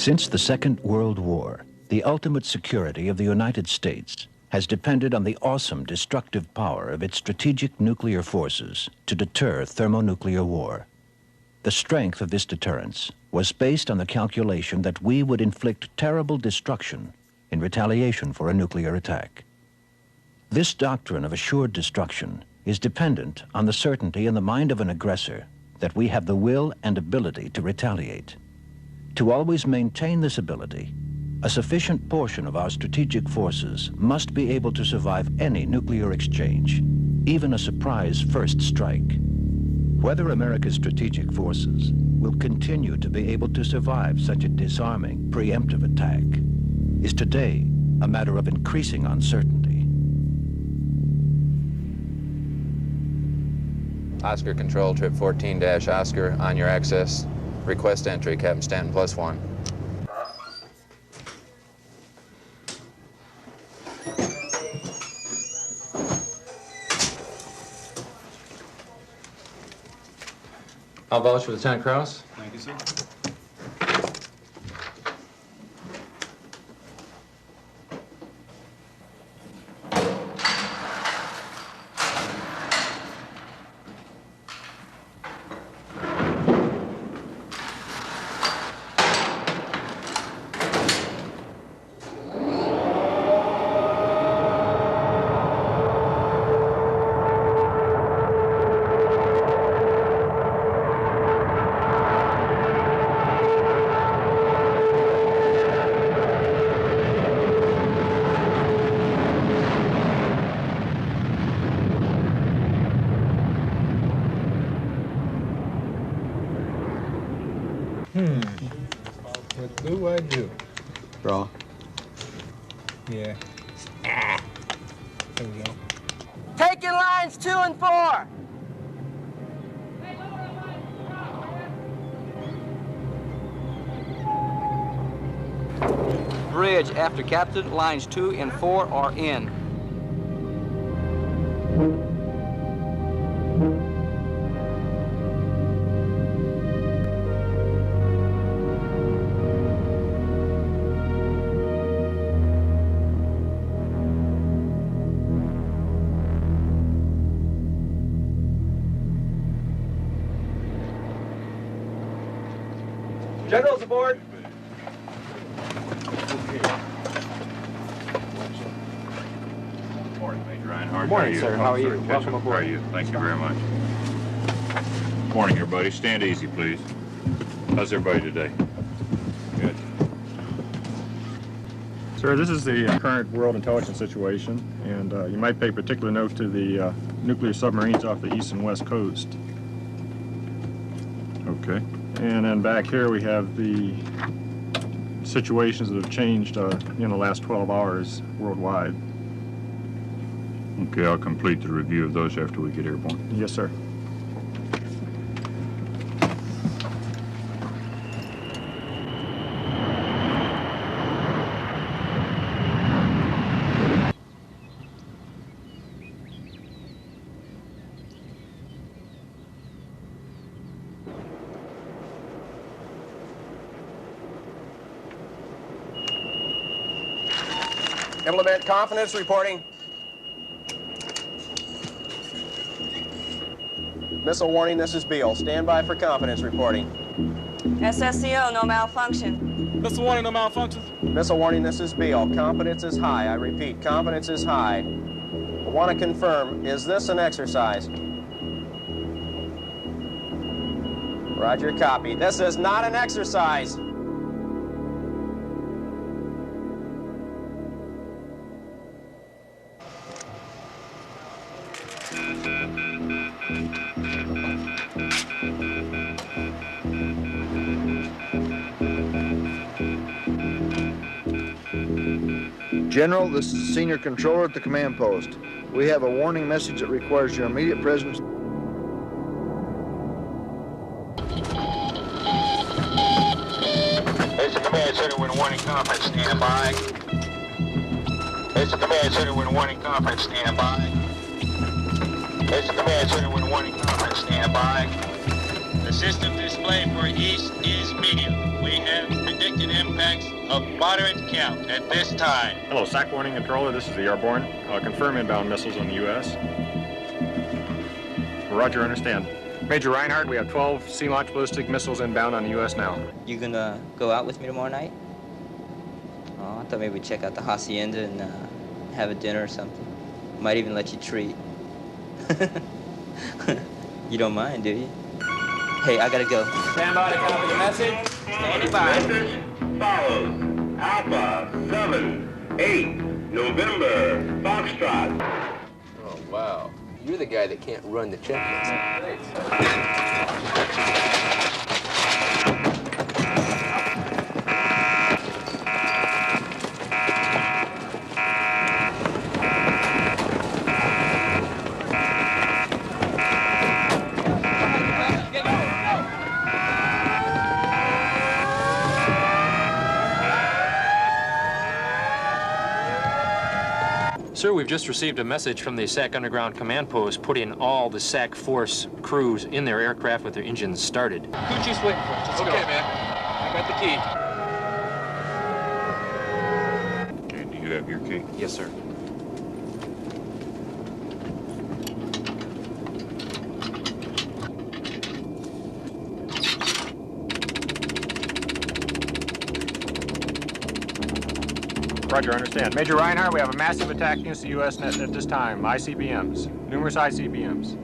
Since the Second World War, the ultimate security of the United States has depended on the awesome destructive power of its strategic nuclear forces to deter thermonuclear war. The strength of this deterrence was based on the calculation that we would inflict terrible destruction in retaliation for a nuclear attack. This doctrine of assured destruction is dependent on the certainty in the mind of an aggressor that we have the will and ability to retaliate. To always maintain this ability, a sufficient portion of our strategic forces must be able to survive any nuclear exchange, even a surprise first strike. Whether America's strategic forces will continue to be able to survive such a disarming, preemptive attack is today a matter of increasing uncertainty. Oscar Control, trip 14-Oscar, on your access. Request entry, Captain Stanton, +1. I'll vouch for Lieutenant Krause. Thank you, sir. What do I do? Draw. Yeah. There we go. Taking lines 2 and 4. Bridge after captain, lines 2 and 4 are in. Generals aboard. Morning, Major Reinhardt. Morning, sir. How are you? Ketchum. Welcome aboard. How are you? Thank you very much. Morning, everybody. Stand easy, please. How's everybody today? Good. Sir, this is the current world intelligence situation, and you might pay particular note to the nuclear submarines off the east and west coast. Okay. And then back here we have the situations that have changed in the last 12 hours worldwide. Okay, I'll complete the review of those after we get airborne. Yes, sir. Implement confidence reporting. Missile warning, this is Beale. Stand by for confidence reporting. SSCO, no malfunction. Missile warning, no malfunctions. Missile warning, this is Beale. Confidence is high. I repeat, confidence is high. I want to confirm, is this an exercise? Roger, copy. This is not an exercise. General, this is the senior controller at the command post. We have a warning message that requires your immediate presence. It's the command center with a warning conference, stand by. It's the command center with a warning conference, stand by. It's the command center with a warning conference, stand by. This System display for east is medium. We have predicted impacts of moderate count at this time. Hello, SAC warning controller. This is the airborne. Confirm inbound missiles on the U.S. Roger, understand. Major Reinhardt, we have 12 sea-launched ballistic missiles inbound on the U.S. now. You gonna go out with me tomorrow night? Oh, I thought maybe we'd check out the hacienda and have a dinner or something. Might even let you treat. You don't mind, do you? Hey, I gotta go. Stand by to copy the message. Standing by. Message follows. Alpha 7-8 November Foxtrot. Oh, wow. You're the guy that can't run the checklist. Sir, we've just received a message from the SAC Underground Command Post putting all the SAC Force crews in their aircraft with their engines started. Coochie's waiting for us. Let's go. Okay, man. I got the key. Okay, do you have your key? Yes, sir. Roger, understand. Major Reinhardt, we have a massive attack against the U.S. net at this time. ICBMs. Numerous ICBMs.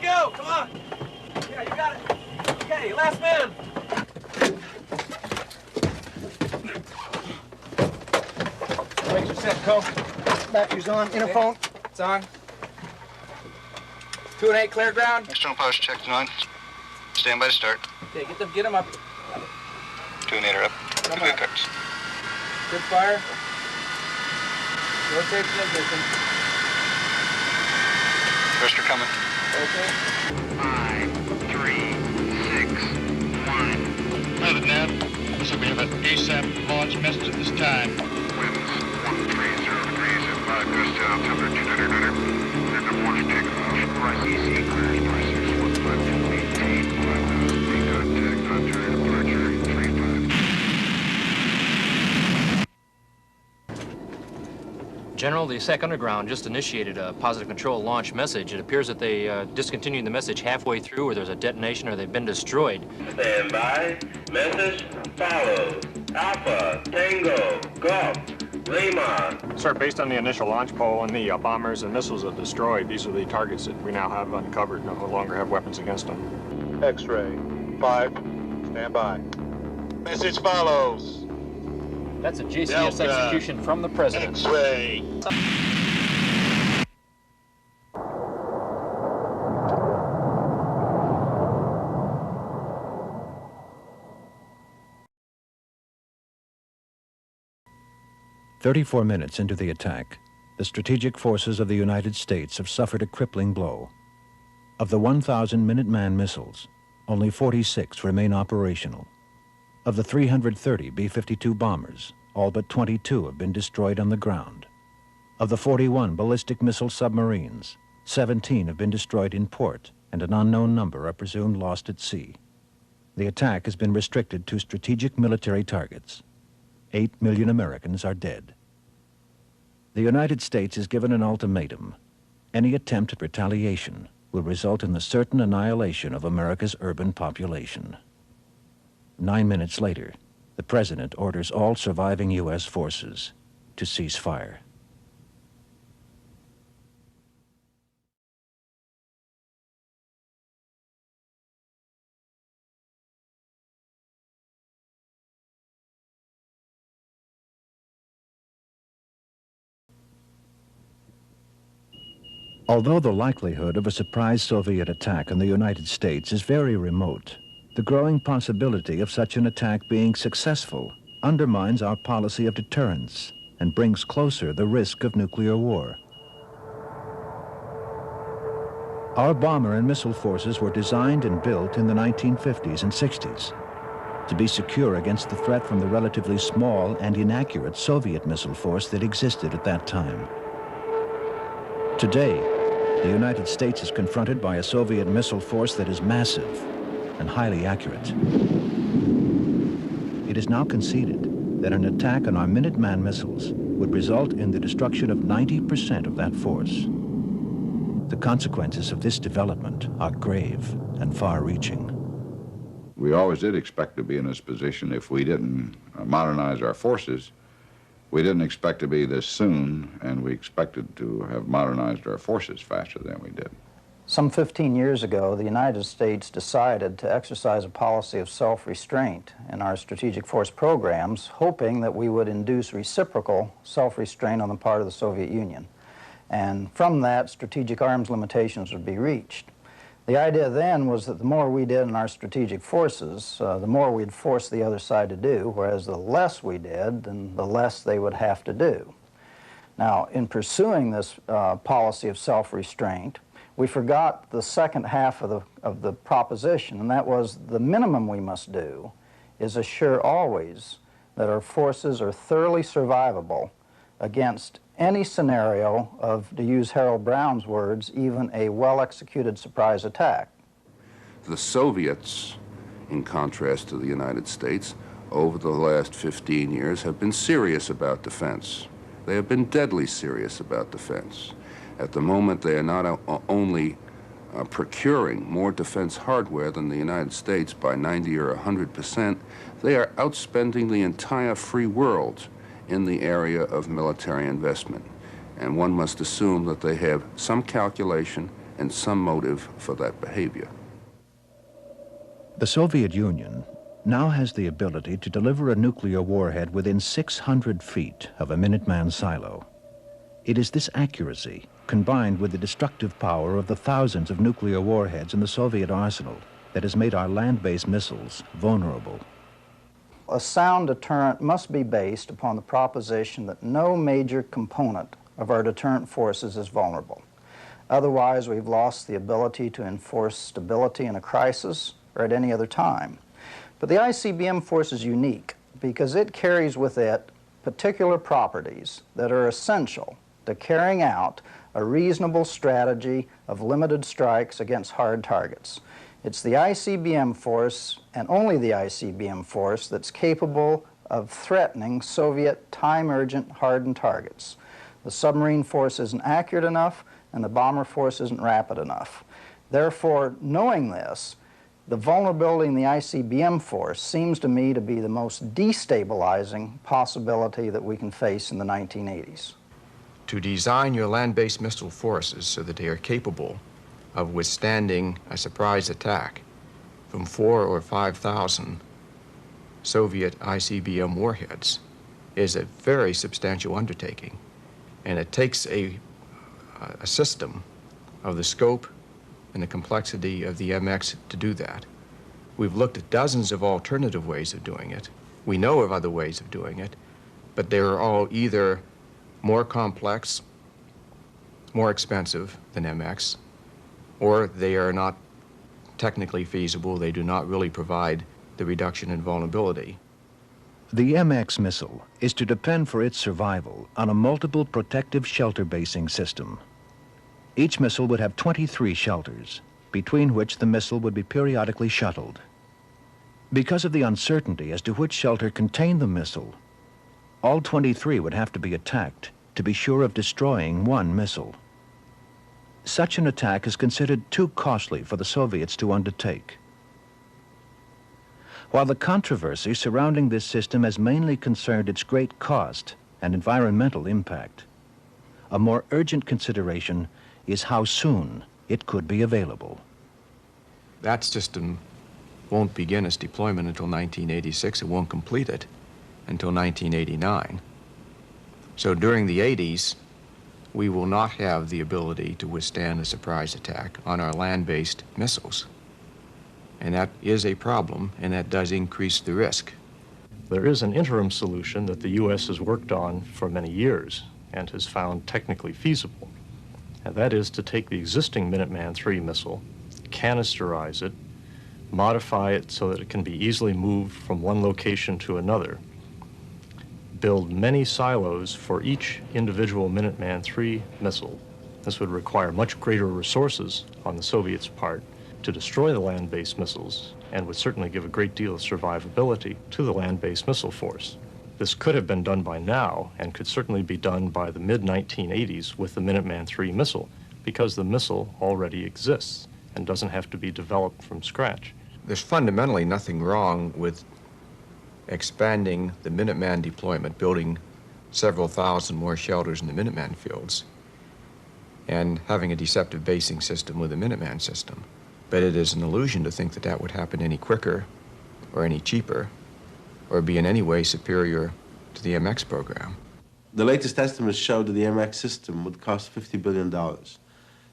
Go! Come on! Yeah, you got it. Okay, last man. Brakes are set, Coke. Battery's on. Interphone. It's on. 2 and 8, clear ground. External post checked 9. Stand by to start. Okay, get them up. 2 and 8 are up. Come Good on. cuts. Good fire. Rotation ignition. Rest are coming. Okay. 5, 3, 6, 1. Have it, Nav. So we have an ASAP launch message at this time. Winds 130 degrees and 5 gust altimeter 200. And the launch takeoff. Right EC clears by 615 maintain 5000 feet contact on turn departure 35. General, the SAC Underground just initiated a positive control launch message. It appears that they discontinued the message halfway through, or there's a detonation, or they've been destroyed. Stand by. Message follows. Alpha, Tango, Golf, Lima. Sir, based on the initial launch poll and the bombers and missiles that destroyed, these are the targets that we now have uncovered. No longer have weapons against them. X-ray 5. Stand by. Message follows. That's a JCS Delta. execution from the president. X-ray. "34 minutes into the attack, the strategic forces of the United States have suffered a crippling blow. Of the 1,000 Minuteman missiles, only 46 remain operational. Of the 330 B-52 bombers, all but 22 have been destroyed on the ground. Of the 41 ballistic missile submarines, 17 have been destroyed in port, and an unknown number are presumed lost at sea. The attack has been restricted to strategic military targets. 8 million Americans are dead. The United States is given an ultimatum. Any attempt at retaliation will result in the certain annihilation of America's urban population. 9 minutes later, the President orders all surviving U.S. forces to cease fire. Although the likelihood of a surprise Soviet attack on the United States is very remote, the growing possibility of such an attack being successful undermines our policy of deterrence and brings closer the risk of nuclear war. Our bomber and missile forces were designed and built in the 1950s and 60s. to be secure against the threat from the relatively small and inaccurate Soviet missile force that existed at that time. Today, the United States is confronted by a Soviet missile force that is massive and highly accurate. It is now conceded that an attack on our Minuteman missiles would result in the destruction of 90% of that force. The consequences of this development are grave and far-reaching. We always did expect to be in this position if we didn't modernize our forces. We didn't expect to be this soon, and we expected to have modernized our forces faster than we did. Some 15 years ago, the United States decided to exercise a policy of self-restraint in our strategic force programs, hoping that we would induce reciprocal self-restraint on the part of the Soviet Union. And from that, strategic arms limitations would be reached. The idea then was that the more we did in our strategic forces, the more we'd force the other side to do, whereas the less we did, then the less they would have to do. Now, in pursuing this policy of self-restraint, we forgot the second half of the proposition, and that was the minimum we must do is assure always that our forces are thoroughly survivable against any scenario of, to use Harold Brown's words, even a well-executed surprise attack. The Soviets, in contrast to the United States, over the last 15 years have been serious about defense. They have been deadly serious about defense. At the moment, they are not only procuring more defense hardware than the United States by 90 or 100%, they are outspending the entire free world in the area of military investment. And one must assume that they have some calculation and some motive for that behavior. The Soviet Union now has the ability to deliver a nuclear warhead within 600 feet of a Minuteman silo. It is this accuracy, combined with the destructive power of the thousands of nuclear warheads in the Soviet arsenal, that has made our land-based missiles vulnerable. A sound deterrent must be based upon the proposition that no major component of our deterrent forces is vulnerable. Otherwise, we've lost the ability to enforce stability in a crisis or at any other time. But the ICBM force is unique because it carries with it particular properties that are essential to carrying out a reasonable strategy of limited strikes against hard targets. It's the ICBM force, and only the ICBM force, that's capable of threatening Soviet time-urgent hardened targets. The submarine force isn't accurate enough, and the bomber force isn't rapid enough. Therefore, knowing this, the vulnerability in the ICBM force seems to me to be the most destabilizing possibility that we can face in the 1980s. To design your land-based missile forces so that they are capable of withstanding a surprise attack from 4,000 or 5,000 Soviet ICBM warheads is a very substantial undertaking. And it takes a system of the scope and the complexity of the MX to do that. We've looked at dozens of alternative ways of doing it. We know of other ways of doing it, but they're all either more complex, more expensive than MX, or they are not technically feasible. They do not really provide the reduction in vulnerability. The MX missile is to depend for its survival on a multiple protective shelter basing system. Each missile would have 23 shelters, between which the missile would be periodically shuttled. Because of the uncertainty as to which shelter contained the missile, all 23 would have to be attacked to be sure of destroying one missile. Such an attack is considered too costly for the Soviets to undertake. While the controversy surrounding this system has mainly concerned its great cost and environmental impact, a more urgent consideration is how soon it could be available. That system won't begin its deployment until 1986. It won't complete it until 1989. So during the 80s, we will not have the ability to withstand a surprise attack on our land-based missiles. And that is a problem, and that does increase the risk. There is an interim solution that the U.S. has worked on for many years and has found technically feasible. And that is to take the existing Minuteman III missile, canisterize it, modify it so that it can be easily moved from one location to another, build many silos for each individual Minuteman III missile. This would require much greater resources on the Soviets' part to destroy the land-based missiles, and would certainly give a great deal of survivability to the land-based missile force. This could have been done by now, and could certainly be done by the mid-1980s with the Minuteman III missile, because the missile already exists and doesn't have to be developed from scratch. There's fundamentally nothing wrong with expanding the Minuteman deployment, building several thousand more shelters in the Minuteman fields, and having a deceptive basing system with the Minuteman system. But it is an illusion to think that that would happen any quicker or any cheaper or be in any way superior to the MX program. The latest estimates show that the MX system would cost $50 billion.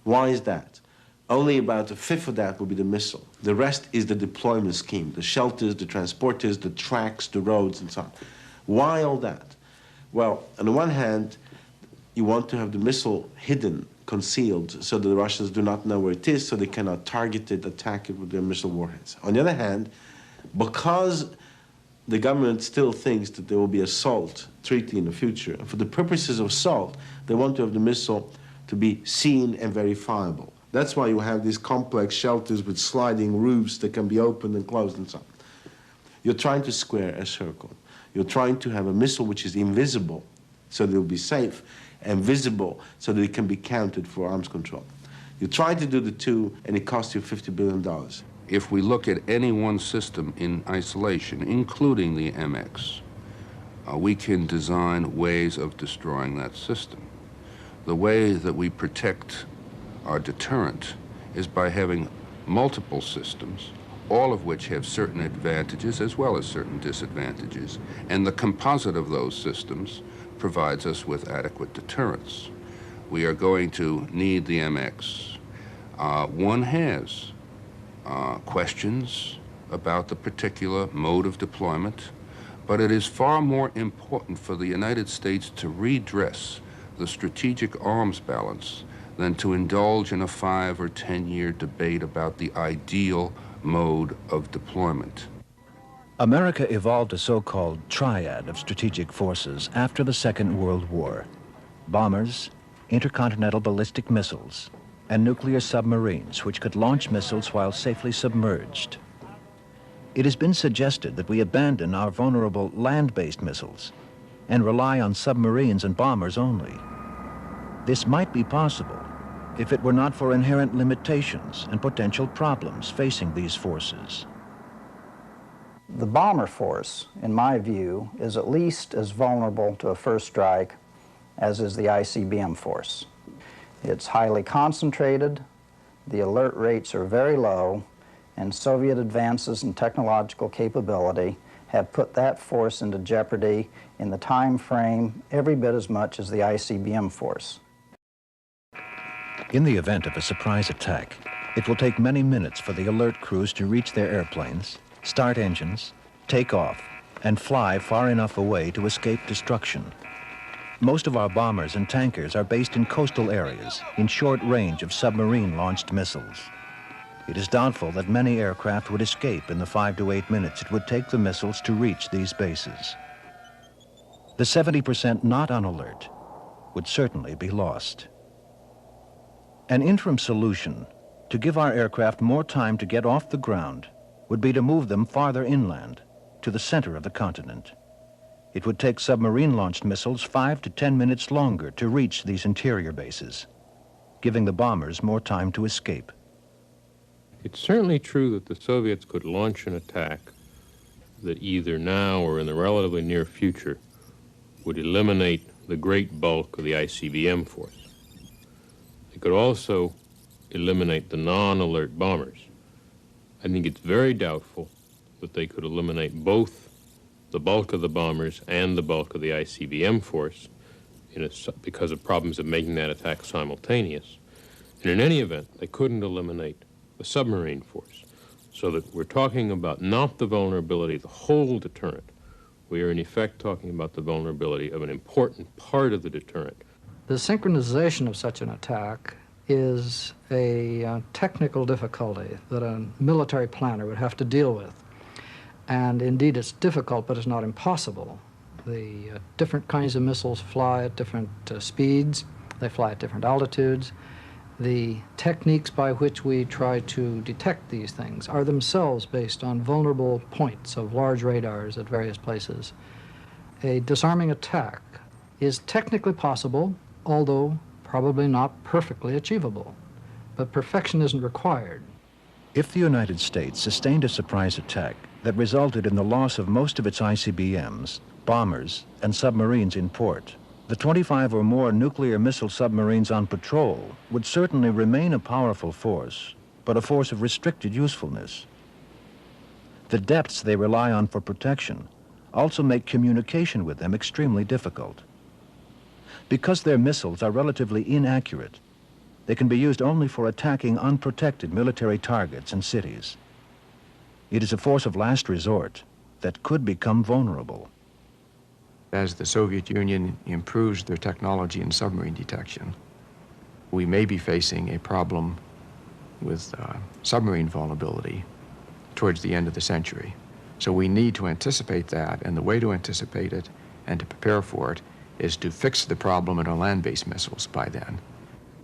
Why is that? Only about a fifth of that will be the missile. The rest is the deployment scheme, the shelters, the transporters, the tracks, the roads, and so on. Why all that? Well, on the one hand, you want to have the missile hidden, concealed, so that the Russians do not know where it is, so they cannot target it, attack it with their missile warheads. On the other hand, because the government still thinks that there will be a SALT treaty in the future, and for the purposes of SALT, they want to have the missile to be seen and verifiable. That's why you have these complex shelters with sliding roofs that can be opened and closed and so on. You're trying to square a circle. You're trying to have a missile which is invisible, so that it will be safe, and visible, so that it can be counted for arms control. You try to do the two, and it costs you $50 billion. If we look at any one system in isolation, including the MX, we can design ways of destroying that system. The way that we protect our deterrent is by having multiple systems, all of which have certain advantages as well as certain disadvantages, and the composite of those systems provides us with adequate deterrence. We are going to need the MX. One has questions about the particular mode of deployment, but it is far more important for the United States to redress the strategic arms balance than to indulge in a 5 or 10-year debate about the ideal mode of deployment. America evolved a so-called triad of strategic forces after the Second World War: bombers, intercontinental ballistic missiles, and nuclear submarines which could launch missiles while safely submerged. It has been suggested that we abandon our vulnerable land-based missiles and rely on submarines and bombers only. This might be possible if it were not for inherent limitations and potential problems facing these forces. The bomber force, in my view, is at least as vulnerable to a first strike as is the ICBM force. It's highly concentrated, the alert rates are very low, and Soviet advances in technological capability have put that force into jeopardy in the time frame every bit as much as the ICBM force. In the event of a surprise attack, it will take many minutes for the alert crews to reach their airplanes, start engines, take off, and fly far enough away to escape destruction. Most of our bombers and tankers are based in coastal areas, in short range of submarine-launched missiles. It is doubtful that many aircraft would escape in the 5 to 8 minutes it would take the missiles to reach these bases. The 70% not on alert would certainly be lost. An interim solution to give our aircraft more time to get off the ground would be to move them farther inland, to the center of the continent. It would take submarine-launched missiles 5 to 10 minutes longer to reach these interior bases, giving the bombers more time to escape. It's certainly true that the Soviets could launch an attack that either now or in the relatively near future would eliminate the great bulk of the ICBM force. They could also eliminate the non-alert bombers. I think it's very doubtful that they could eliminate both the bulk of the bombers and the bulk of the ICBM force because of problems of making that attack simultaneous. And in any event, they couldn't eliminate the submarine force. So that we're talking about not the vulnerability of the whole deterrent. We are in effect talking about the vulnerability of an important part of the deterrent. The synchronization of such an attack is a technical difficulty that a military planner would have to deal with. And indeed, it's difficult, but it's not impossible. The different kinds of missiles fly at different speeds. They fly at different altitudes. The techniques by which we try to detect these things are themselves based on vulnerable points of large radars at various places. A disarming attack is technically possible, although probably not perfectly achievable. But perfection isn't required. If the United States sustained a surprise attack that resulted in the loss of most of its ICBMs, bombers, and submarines in port, the 25 or more nuclear missile submarines on patrol would certainly remain a powerful force, but a force of restricted usefulness. The depths they rely on for protection also make communication with them extremely difficult. Because their missiles are relatively inaccurate, they can be used only for attacking unprotected military targets and cities. It is a force of last resort that could become vulnerable. As the Soviet Union improves their technology in submarine detection, we may be facing a problem with submarine vulnerability towards the end of the century. So we need to anticipate that, and the way to anticipate it and to prepare for it is to fix the problem in our land-based missiles by then.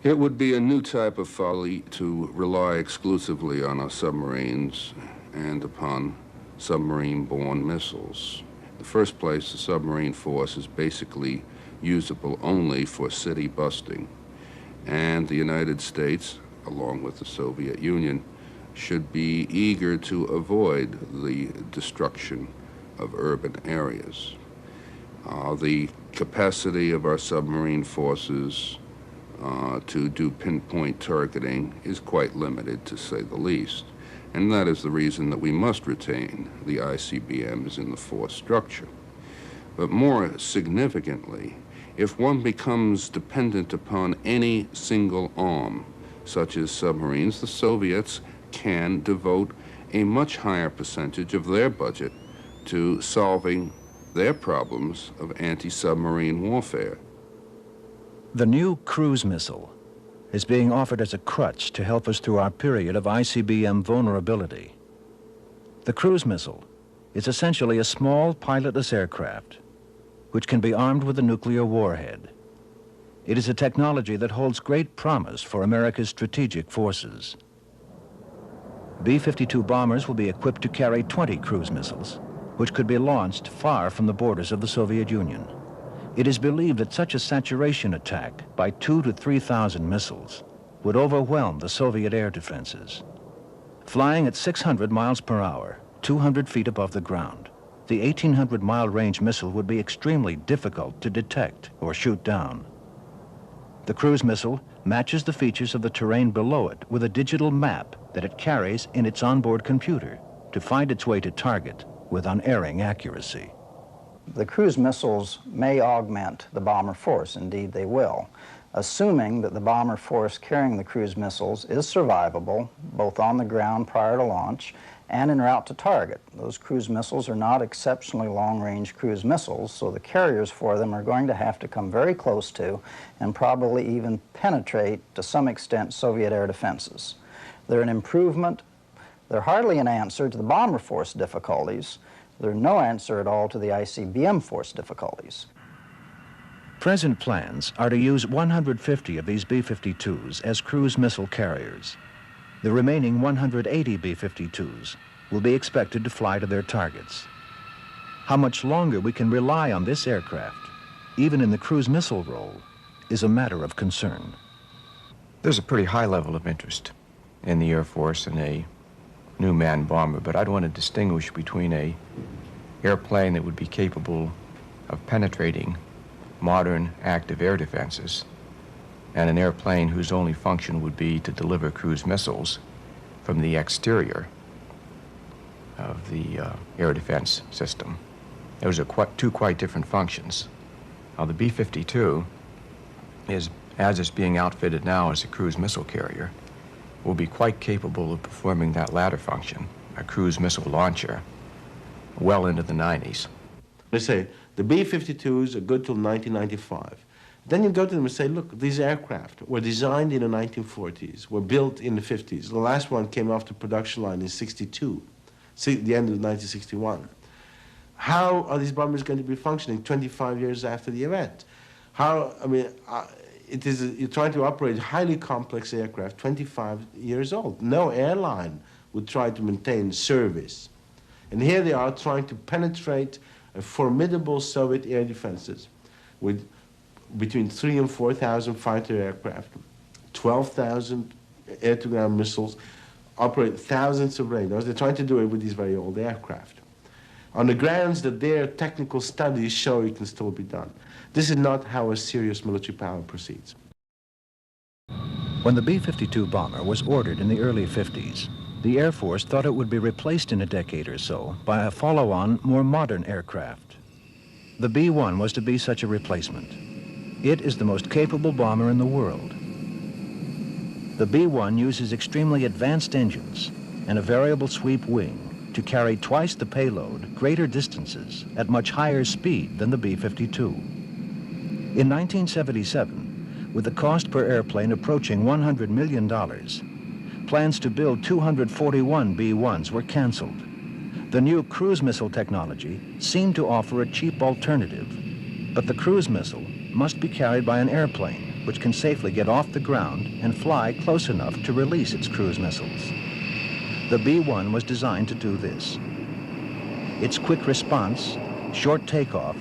It would be a new type of folly to rely exclusively on our submarines and upon submarine-borne missiles. In the first place, the submarine force is basically usable only for city busting, and the United States, along with the Soviet Union, should be eager to avoid the destruction of urban areas. The capacity of our submarine forces to do pinpoint targeting is quite limited, to say the least. And that is the reason that we must retain the ICBMs in the force structure. But more significantly, if one becomes dependent upon any single arm, such as submarines, the Soviets can devote a much higher percentage of their budget to solving their problems of anti-submarine warfare. The new cruise missile is being offered as a crutch to help us through our period of ICBM vulnerability. The cruise missile is essentially a small pilotless aircraft which can be armed with a nuclear warhead. It is a technology that holds great promise for America's strategic forces. B-52 bombers will be equipped to carry 20 cruise missiles, which could be launched far from the borders of the Soviet Union. It is believed that such a saturation attack by 2,000 to 3,000 missiles would overwhelm the Soviet air defenses. Flying at 600 miles per hour, 200 feet above the ground, the 1,800-mile range missile would be extremely difficult to detect or shoot down. The cruise missile matches the features of the terrain below it with a digital map that it carries in its onboard computer to find its way to target with unerring accuracy. The cruise missiles may augment the bomber force, indeed they will, assuming that the bomber force carrying the cruise missiles is survivable, both on the ground prior to launch and en route to target. Those cruise missiles are not exceptionally long-range cruise missiles, so the carriers for them are going to have to come very close to and probably even penetrate, to some extent, Soviet air defenses. They're an improvement. They're hardly an answer to the bomber force difficulties. They're no answer at all to the ICBM force difficulties. Present plans are to use 150 of these B-52s as cruise missile carriers. The remaining 180 B-52s will be expected to fly to their targets. How much longer we can rely on this aircraft, even in the cruise missile role, is a matter of concern. There's a pretty high level of interest in the Air Force in a new manned bomber, but I'd want to distinguish between a airplane that would be capable of penetrating modern active air defenses and an airplane whose only function would be to deliver cruise missiles from the exterior of the air defense system. Those are two quite different functions. Now, the B-52 is, as it's being outfitted now as a cruise missile carrier, will be quite capable of performing that latter function, a cruise missile launcher, well into the 90s. They say the B-52s are good till 1995. Then you go to them and say, look, these aircraft were designed in the 1940s, were built in the 50s. The last one came off the production line in 62, the end of 1961. How are these bombers going to be functioning 25 years after the event? How, I mean, you're trying to operate highly complex aircraft 25 years old. No airline would try to maintain service. And here they are trying to penetrate a formidable Soviet air defenses with between 3,000 and 4,000 fighter aircraft, 12,000 air-to-ground missiles, operate thousands of radars. They're trying to do it with these very old aircraft, on the grounds that their technical studies show it can still be done. This is not how a serious military power proceeds. When the B-52 bomber was ordered in the early 50s, the Air Force thought it would be replaced in a decade or so by a follow-on, more modern aircraft. The B-1 was to be such a replacement. It is the most capable bomber in the world. The B-1 uses extremely advanced engines and a variable sweep wing to carry twice the payload, greater distances, at much higher speed than the B-52. In 1977, with the cost per airplane approaching $100 million, plans to build 241 B-1s were canceled. The new cruise missile technology seemed to offer a cheap alternative, but the cruise missile must be carried by an airplane which can safely get off the ground and fly close enough to release its cruise missiles. The B-1 was designed to do this. Its quick response, short takeoff,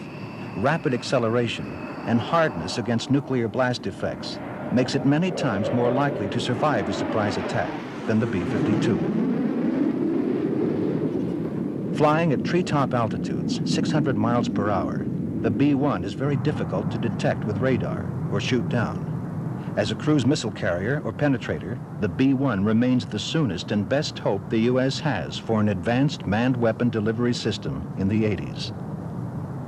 rapid acceleration, and hardness against nuclear blast effects makes it many times more likely to survive a surprise attack than the B-52. Flying at treetop altitudes, 600 miles per hour, the B-1 is very difficult to detect with radar or shoot down. As a cruise missile carrier or penetrator, the B-1 remains the soonest and best hope the U.S. has for an advanced manned weapon delivery system in the 80s.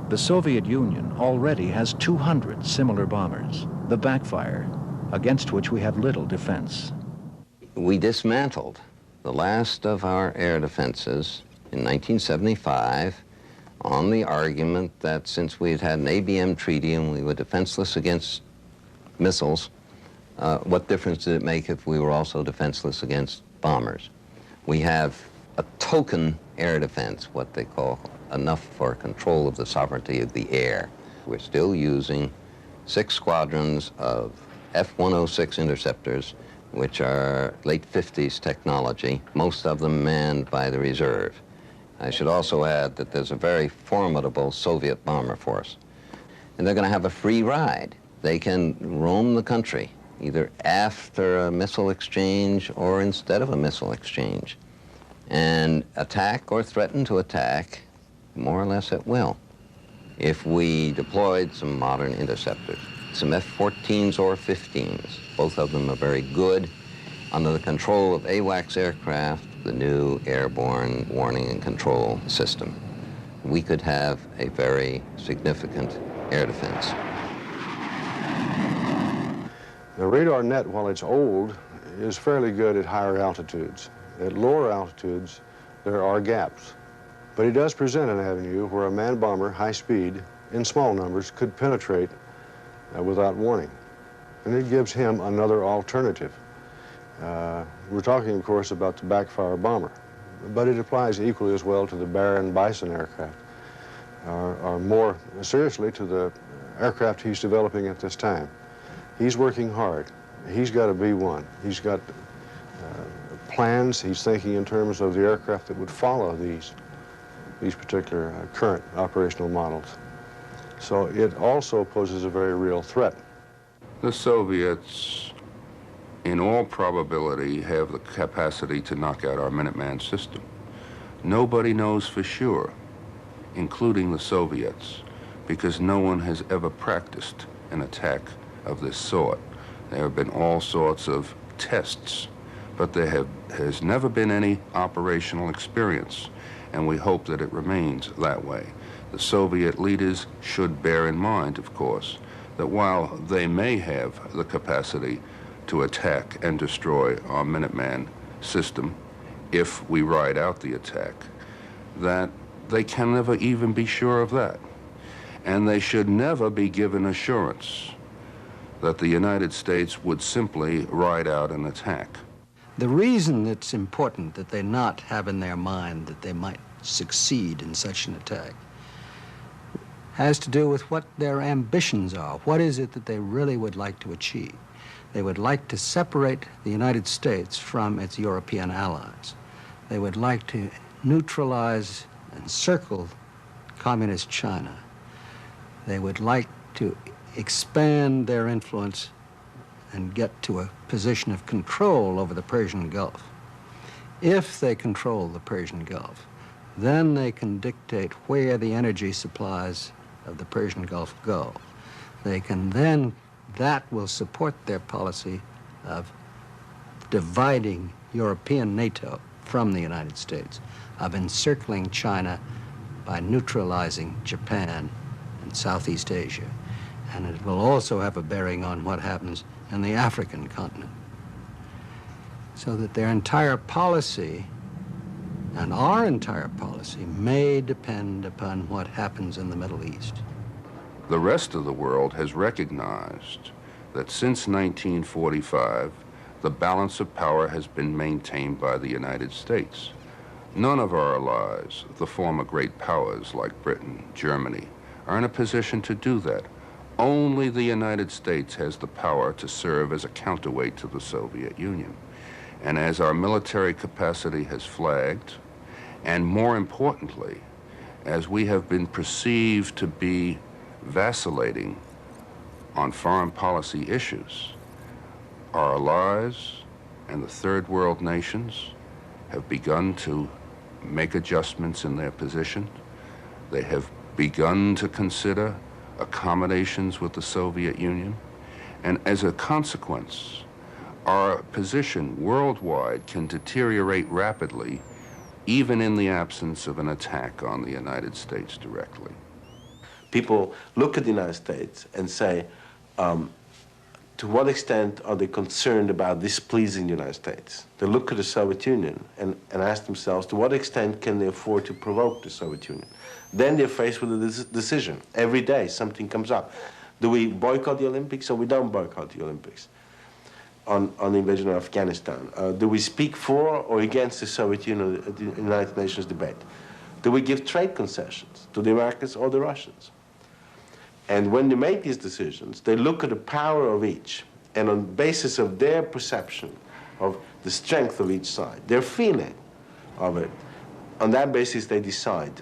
The Soviet Union already has 200 similar bombers, the backfire, against which we have little defense. We dismantled the last of our air defenses in 1975 on the argument that since we had had an ABM treaty and we were defenseless against missiles, what difference did it make if we were also defenseless against bombers? We have a token air defense, what they call enough for control of the sovereignty of the air. We're still using 6 squadrons of F-106 interceptors, which are late 50s technology, most of them manned by the reserve. I should also add that there's a very formidable Soviet bomber force. And they're going to have a free ride. They can roam the country, either after a missile exchange or instead of a missile exchange, and attack or threaten to attack more or less at will. If we deployed some modern interceptors, some F-14s or 15s, both of them are very good, under the control of AWACS aircraft, the new airborne warning and control system, we could have a very significant air defense. The radar net, while it's old, is fairly good at higher altitudes. At lower altitudes, there are gaps. But it does present an avenue where a manned bomber, high speed, in small numbers, could penetrate without warning. And it gives him another alternative. We're talking, of course, about the backfire bomber, but it applies equally as well to the Bear and Bison aircraft, or more seriously to the aircraft he's developing at this time. He's working hard. He's got a B-1. He's got plans. He's thinking in terms of the aircraft that would follow these particular current operational models. So it also poses a very real threat. The Soviets, in all probability, have the capacity to knock out our Minuteman system. Nobody knows for sure, including the Soviets, because no one has ever practiced an attack of this sort. There have been all sorts of tests, but there has never been any operational experience, and we hope that it remains that way. The Soviet leaders should bear in mind, of course, that while they may have the capacity to attack and destroy our Minuteman system, if we ride out the attack, that they can never even be sure of that. And they should never be given assurance that the United States would simply ride out an attack. The reason it's important that they not have in their mind that they might succeed in such an attack has to do with what their ambitions are. What is it that they really would like to achieve? They would like to separate the United States from its European allies. They would like to neutralize and encircle communist China. They would like to expand their influence and get to a position of control over the Persian Gulf. If they control the Persian Gulf, then they can dictate where the energy supplies of the Persian Gulf go. They can then, that will support their policy of dividing European NATO from the United States, of encircling China by neutralizing Japan and Southeast Asia. And it will also have a bearing on what happens in the African continent. So that their entire policy and our entire policy may depend upon what happens in the Middle East. The rest of the world has recognized that since 1945, the balance of power has been maintained by the United States. None of our allies, the former great powers like Britain, Germany, are in a position to do that. Only the United States has the power to serve as a counterweight to the Soviet Union. And as our military capacity has flagged, and more importantly, as we have been perceived to be vacillating on foreign policy issues, our allies and the third world nations have begun to make adjustments in their position. They have begun to consider accommodations with the Soviet Union. And as a consequence, our position worldwide can deteriorate rapidly, even in the absence of an attack on the United States directly. People look at the United States and say, to what extent are they concerned about displeasing the United States? They look at the Soviet Union and ask themselves, to what extent can they afford to provoke the Soviet Union? Then they're faced with a decision. Every day something comes up. Do we boycott the Olympics or we don't boycott the Olympics? On the invasion of Afghanistan. Do we speak for or against the Soviet Union at the United Nations debate? Do we give trade concessions to the Americans or the Russians? And when they make these decisions, they look at the power of each, and on the basis of their perception of the strength of each side, their feeling of it, on that basis they decide.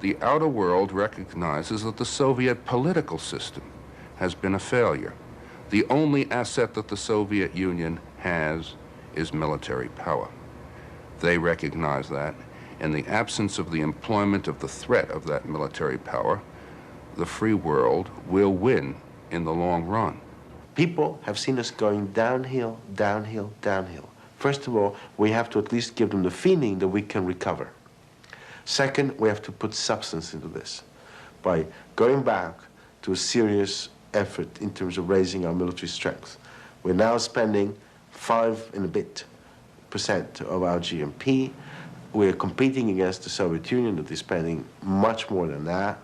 The outer world recognizes that the Soviet political system has been a failure. The only asset that the Soviet Union has is military power. They recognize that. In the absence of the employment of the threat of that military power, the free world will win in the long run. People have seen us going downhill, downhill, downhill. First of all, we have to at least give them the feeling that we can recover. Second, we have to put substance into this by going back to a serious effort in terms of raising our military strength. We're now spending 5% and a bit of our GNP. We're competing against the Soviet Union that is spending much more than that.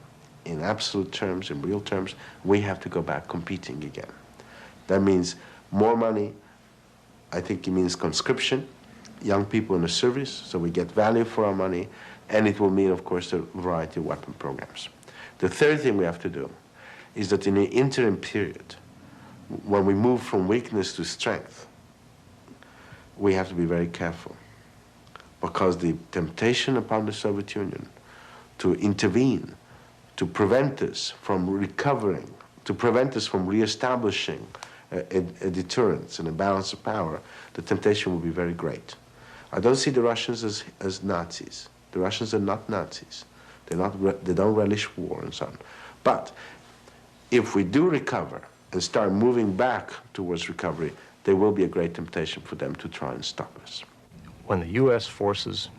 In absolute terms, in real terms, we have to go back competing again. That means more money. I think it means conscription, young people in the service, so we get value for our money, and it will mean, of course, a variety of weapon programs. The third thing we have to do is that in the interim period, when we move from weakness to strength, we have to be very careful, because the temptation upon the Soviet Union to intervene, to prevent us from recovering, to prevent us from reestablishing a deterrence and a balance of power, the temptation will be very great. I don't see the Russians as Nazis. The Russians are not Nazis. They don't relish war and so on. But if we do recover and start moving back towards recovery, there will be a great temptation for them to try and stop us. When the U.S. forces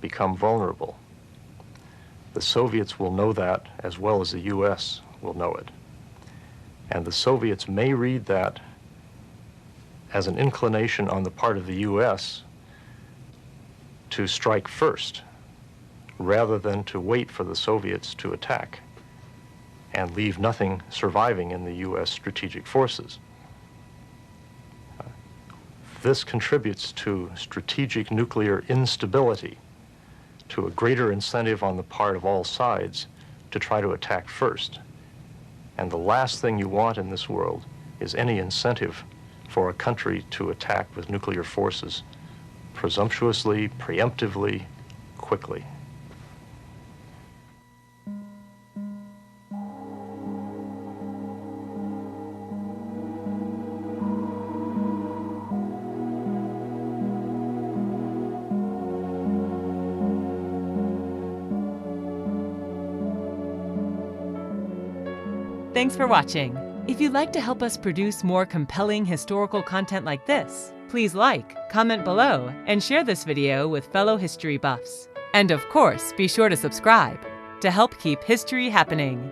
become vulnerable, the Soviets will know that as well as the U.S. will know it. And the Soviets may read that as an inclination on the part of the U.S. to strike first, rather than to wait for the Soviets to attack. and leave nothing surviving in the U.S. strategic forces. This contributes to strategic nuclear instability, to a greater incentive on the part of all sides to try to attack first. And the last thing you want in this world is any incentive for a country to attack with nuclear forces presumptuously, preemptively, quickly. Thanks for watching. If you'd like to help us produce more compelling historical content like this, please like, comment below, and share this video with fellow history buffs. And of course, be sure to subscribe to help keep history happening.